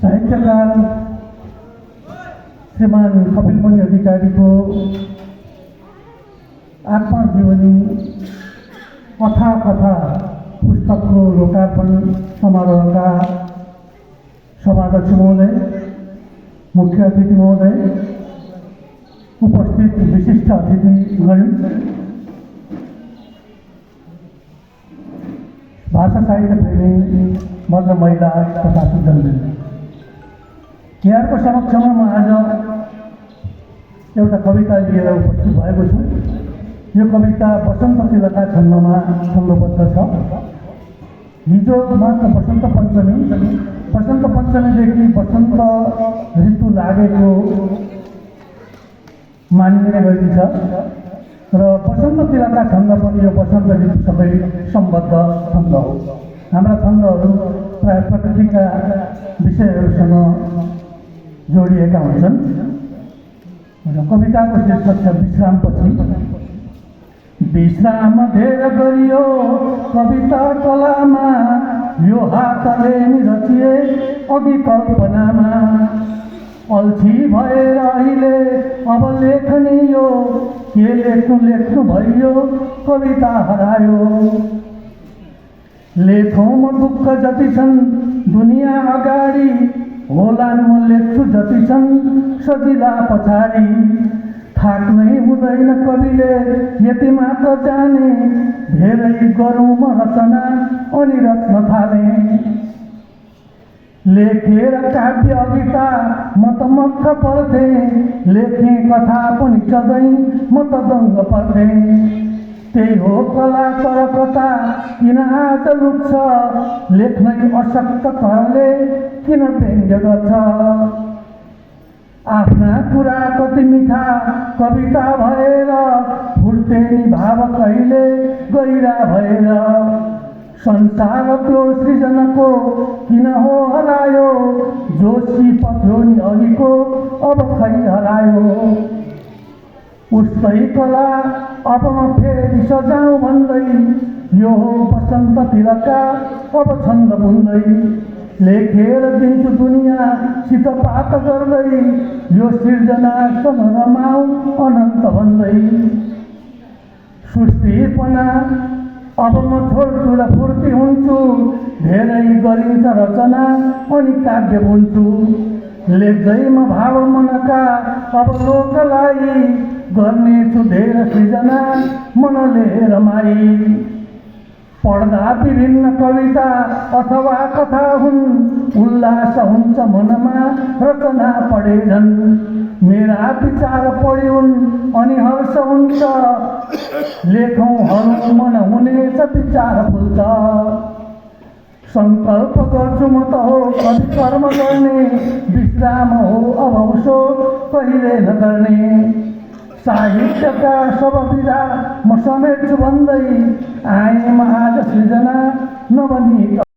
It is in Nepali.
साहित्यकार श्रीमान कपिलमणि अधिकारी को आत्मजीवनी कथा कथा पुस्तक को लोकार्पण समारोह का सभाध्यक्ष महोदय, मुख्य अतिथि महोदय, उपस्थित विशिष्ट अतिथिगण, भाषा साहित्य प्रेमी भद्र महिला तथा सुजनवृन्द, यहाँको समक्षमा म आज एउटा कविता लिएर उपस्थित भएको छु। यो कविता बसन्त तिलका छन्दमा छन्दबद्ध छ। हिजो मात्र बसन्त पञ्चमीदेखि बसन्त ऋतु लागेको मानिने गरिन्छ र बसन्त तिलका छन्द पनि यो बसन्त ऋतुसँगै सम्बद्ध छन्द हो। हाम्रा छन्दहरू प्राय प्रकृतिका विषयहरूसँग जोडिएका हुन्छन्। कविताको शीर्षक छ विश्रामपछि। विश्राम धेर गरियो कविता कलामा, यो हातले नि रचिए अघि कल्पनामा। अल्छी भएर अहिले अब लेखनी यो, के लेख्नु भइयो कविता हरायो। लेखौँ म दुःख जति छन् दुनियाँ अगाडि, होलान् म लेख्छु जति छन् सजिला पछाडि। थाक्नै हुँदैन कविले यति मात्र जाने, धेरै गरौँ म रचना अनि रच्न थाले। लेखेर काव्य अभिता म त मक्ख पर्थे, लेखेँ कथा पनि सधैँ म त दङ्ग पर्थे। त्यही हो कला तर कथा किन आज लुक्छ, लेख्नै अशक्त करले किन व्यङ्ग्य गर्छ। आफ्ना कुरा कति मिठा कविता भएर, फुल्थे नि भाव कहिले गहिरा भएर। संसार त्यो सृजनको किन हो हरायो, जोशी पथ्यो नि अघिको अब खै हरायो। उस्तै कला अब म फेरि सजाउँ भन्दै, यो हो बसन्त तिलका अब छन्द बुन्दै। लेखेर दिन्छु दुनियाँसित बात गर्दै, यो सिर्जनासँग रमाऊ अनन्त भन्दै। सुस्तीपना अब म छोड्छु र फुर्ती हुन्छु, धेरै गरिन्छ रचना अनि काव्य बुन्छु। लेख्दै म भाव मनका अब लोकलाई, गर्नेछु धेरै सृजना मनले रमाई। पढ्दा विभिन्न कविता अथवा कथा हुन्, उल्लास हुन्छ मनमा रचना पढे झन्। मेरा विचार पढ्युन् अनि हर्ष हुन्छ, लेखौँ हरू मन हुनेछ विचार फुल्छ। सङ्कल्प गर्छु म त हो कवि कर्म गर्ने, विश्राम हो अब उसो कहिले नगर्ने। साहित्यका सब विधा म समेट्छु भन्दै, आएँ म आज सृजना नबनी।